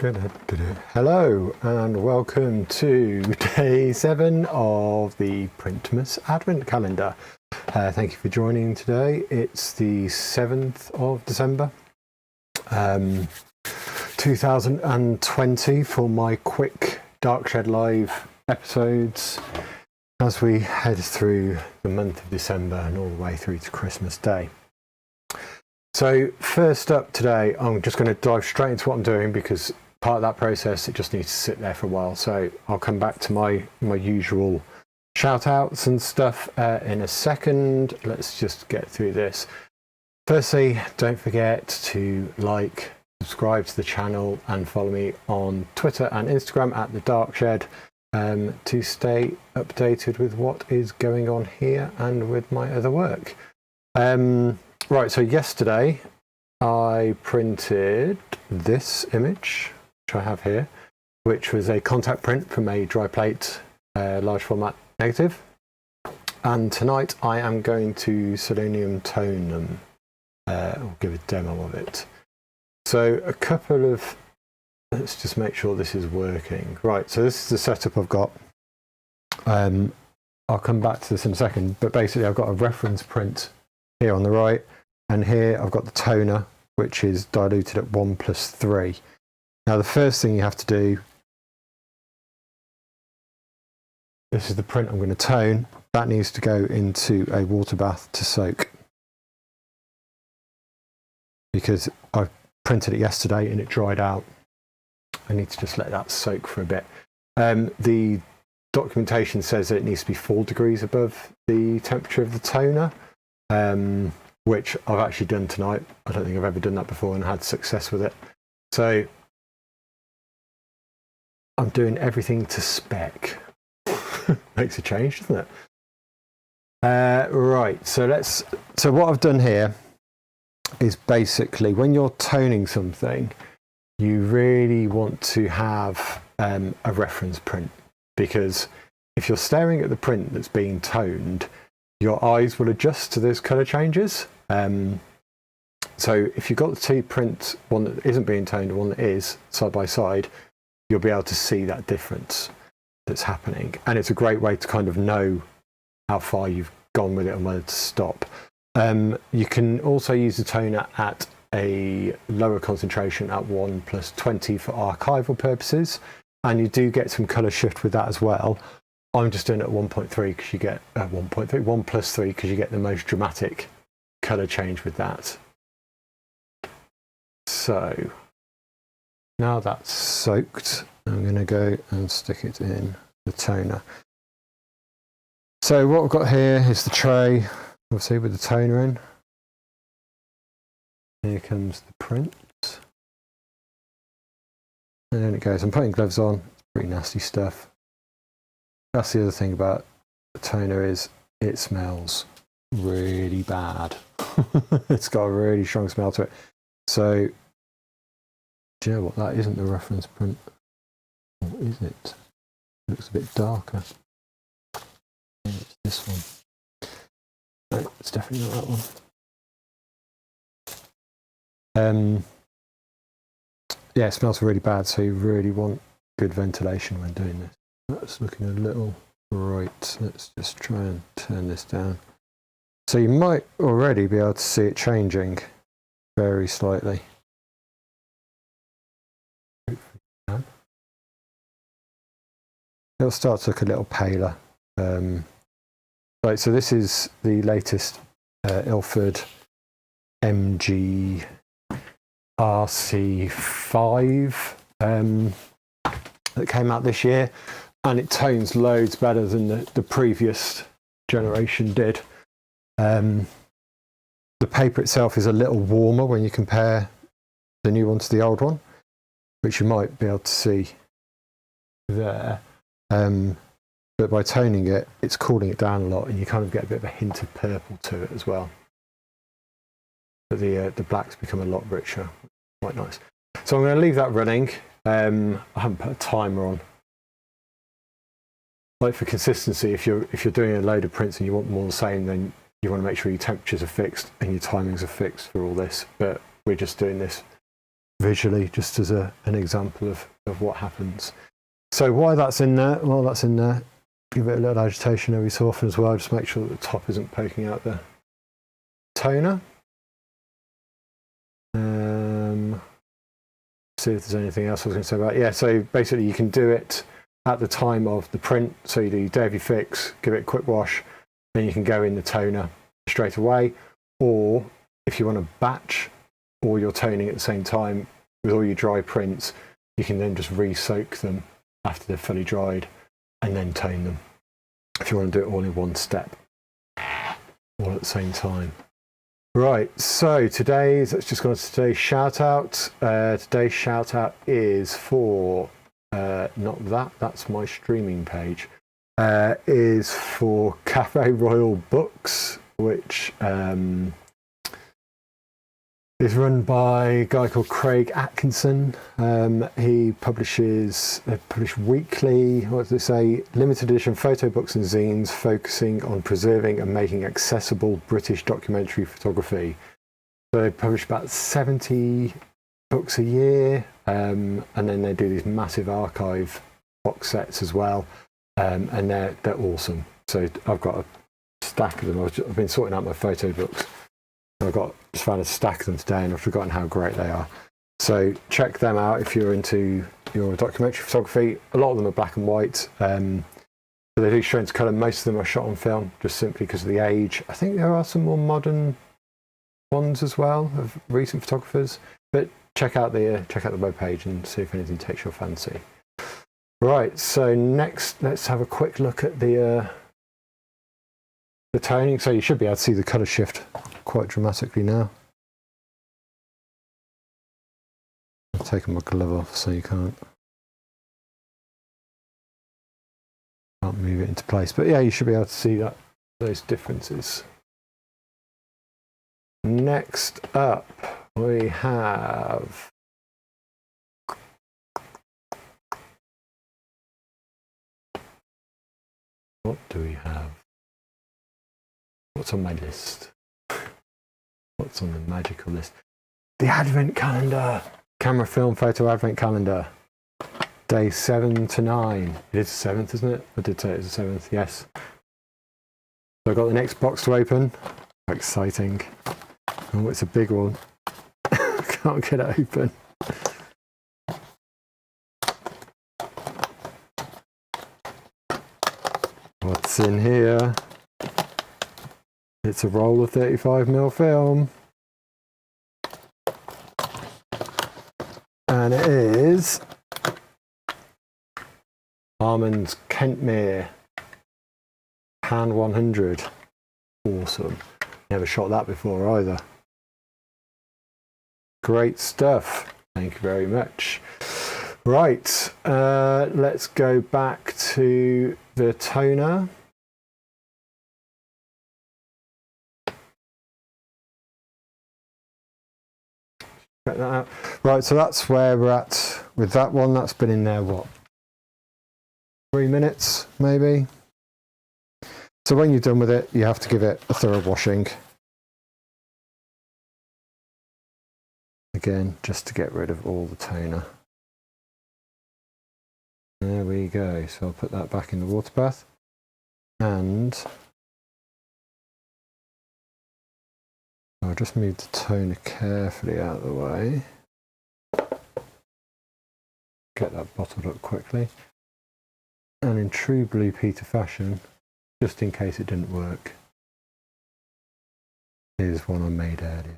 Hello and welcome to day 7 of the Printmas Advent Calendar. Thank you for joining today. It's the 7th of December 2020 for my quick Dark Shed Live episodes as we head through the month of December and all the way through to Christmas Day. So first up today, I'm just going to dive straight into what I'm doing because part of that process, it just needs to sit there for a while. So I'll come back to my usual shout outs and stuff in a second. Let's just get through this. Firstly, don't forget to like, subscribe to the channel and follow me on Twitter and Instagram at The Dark Shed to stay updated with what is going on here and with my other work. Right, so yesterday I printed this image, which I have here, which was a contact print from a dry plate large format negative. And tonight I am going to Selenium Tone them, or give a demo of it. So a couple of, let's just make sure this is working. Right, so this is the setup I've got. I'll come back to this in a second, but basically I've got a reference print here on the right, and here I've got the toner, which is diluted at 1+3. Now the first thing you have to do, this is the print I'm going to tone, that needs to go into a water bath to soak. Because I printed it yesterday and it dried out. I need to just let that soak for a bit. The documentation says that it needs to be 4 degrees above the temperature of the toner. Which I've actually done tonight. I don't think I've ever done that before and had success with it. So I'm doing everything to spec. Makes a change, doesn't it? Right, so what I've done here is basically when you're toning something, you really want to have a reference print, because if you're staring at the print that's being toned, your eyes will adjust to those colour changes. So if you've got the two prints, one that isn't being toned and one that is, side by side, you'll be able to see that difference that's happening. And it's a great way to kind of know how far you've gone with it and whether to stop. You can also use the toner at a lower concentration at 1+20 for archival purposes. And you do get some colour shift with that as well. I'm just doing it at 1.3 because you get 1+3 because you get the most dramatic colour change with that. So now that's soaked, I'm going to go and stick it in the toner. So what I've got here is the tray, obviously with the toner in. Here comes the print. And then it goes. I'm putting gloves on. It's pretty nasty stuff. That's the other thing about the toner is it smells really bad. It's got a really strong smell to it. So, do you know what? That isn't the reference print. What is it? It looks a bit darker. It's this one. No, it's definitely not that one. Yeah, it smells really bad, so you really want good ventilation when doing this. That's looking a little bright. Let's just try and turn this down. So you might already be able to see it changing very slightly. It'll start to look a little paler. Right, so this is the latest Ilford MGRC V that came out this year. And it tones loads better than the previous generation did. The paper itself is a little warmer when you compare the new one to the old one, which you might be able to see there. But by toning it, it's cooling it down a lot, and you kind of get a bit of a hint of purple to it as well. But the blacks become a lot richer, quite nice. So I'm going to leave that running. I haven't put a timer on. Like for consistency, if you're doing a load of prints and you want them all the same, then you want to make sure your temperatures are fixed and your timings are fixed for all this. But we're just doing this visually, just as an example of what happens. So why that's in there, well, that's in there. Give it a little agitation every so often as well, just make sure that the top isn't poking out the toner. See if there's anything else I was going to say about it. Yeah, so basically you can do it at the time of the print. So you do day of your fix, give it a quick wash, then you can go in the toner straight away. Or if you want to batch all your toning at the same time with all your dry prints, you can then just re-soak them after they're fully dried and then tone them. If you want to do it all in one step, all at the same time. Right, so let's just go on to today's shout out. Today's shout out is for, that's my streaming page, is for Cafe Royal Books, which is run by a guy called Craig Atkinson. They publish weekly, what do they say, limited edition photo books and zines focusing on preserving and making accessible British documentary photography. So they publish about 70 books a year, and then they do these massive archive box sets as well, and they're awesome. So I've got a stack of them. I've been sorting out my photo books. I've just found a stack of them today and I've forgotten how great they are. So check them out if you're into your documentary photography. A lot of them are black and white. But they do show into colour. Most of them are shot on film, just simply because of the age. I think there are some more modern ones as well of recent photographers. But check out the webpage and see if anything takes your fancy. Right, so next let's have a quick look at the toning. So you should be able to see the colour shift quite dramatically now. I've taken my glove off so you can't move it into place. But yeah, you should be able to see those differences. Next up, we have what do we have? What's on my list? What's on the magical list? The Advent Calendar! Camera, film, photo Advent Calendar. Day 7 to 9. It is the 7th, isn't it? I did say it was the 7th, yes. So I've got the next box to open. Exciting. Oh, it's a big one. Can't get it open. What's in here? It's a roll of 35mm film. And it is Harman's Kentmere Pan 100. Awesome. Never shot that before either. Great stuff. Thank you very much. Right, let's go back to the toner. Check that out. Right, so that's where we're at with that one. That's been in there, what, 3 minutes maybe? So when you're done with it, you have to give it a thorough washing. Again, just to get rid of all the toner. There we go. So I'll put that back in the water bath. And I'll just move the toner carefully out of the way. Get that bottled up quickly. And in true Blue Peter fashion, just in case it didn't work, here's one I made earlier.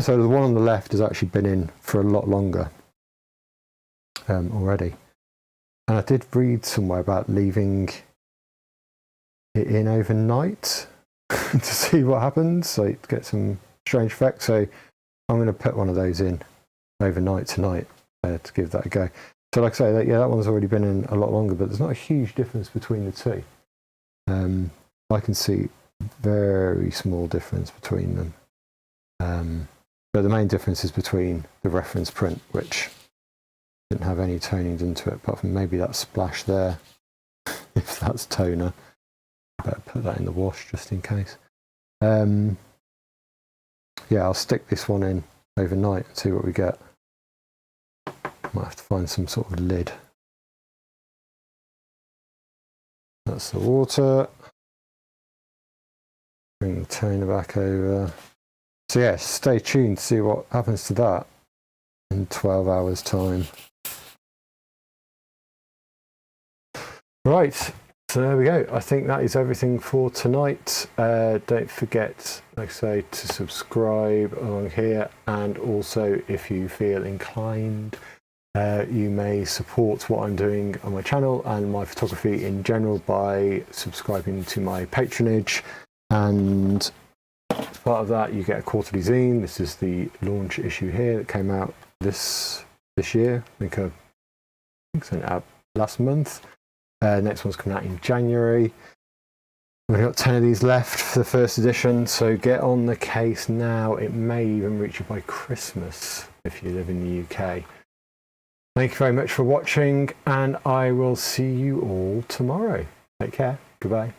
So the one on the left has actually been in for a lot longer already. And I did read somewhere about leaving it in overnight to see what happens, so to get some strange effects. So I'm going to put one of those in overnight tonight to give that a go. So like I say, that one's already been in a lot longer, but there's not a huge difference between the two. I can see very small difference between them. But the main difference is between the reference print, which didn't have any toning done to it, apart from maybe that splash there, if that's toner. Better put that in the wash just in case. Yeah, I'll stick this one in overnight and see what we get. might have to find some sort of lid. That's the water. Bring the toner back over. So yeah, stay tuned to see what happens to that in 12 hours time. Right, so there we go. I think that is everything for tonight. Don't forget, like I say, to subscribe along here, and also if you feel inclined, you may support what I'm doing on my channel and my photography in general by subscribing to my patronage. And as part of that, you get a quarterly zine. This is the launch issue here that came out this year. I think I sent it out last month. Next one's coming out in January. We've got 10 of these left for the first edition, so get on the case now. It may even reach you by Christmas if you live in the UK. Thank you very much for watching, and I will see you all tomorrow. Take care. Goodbye.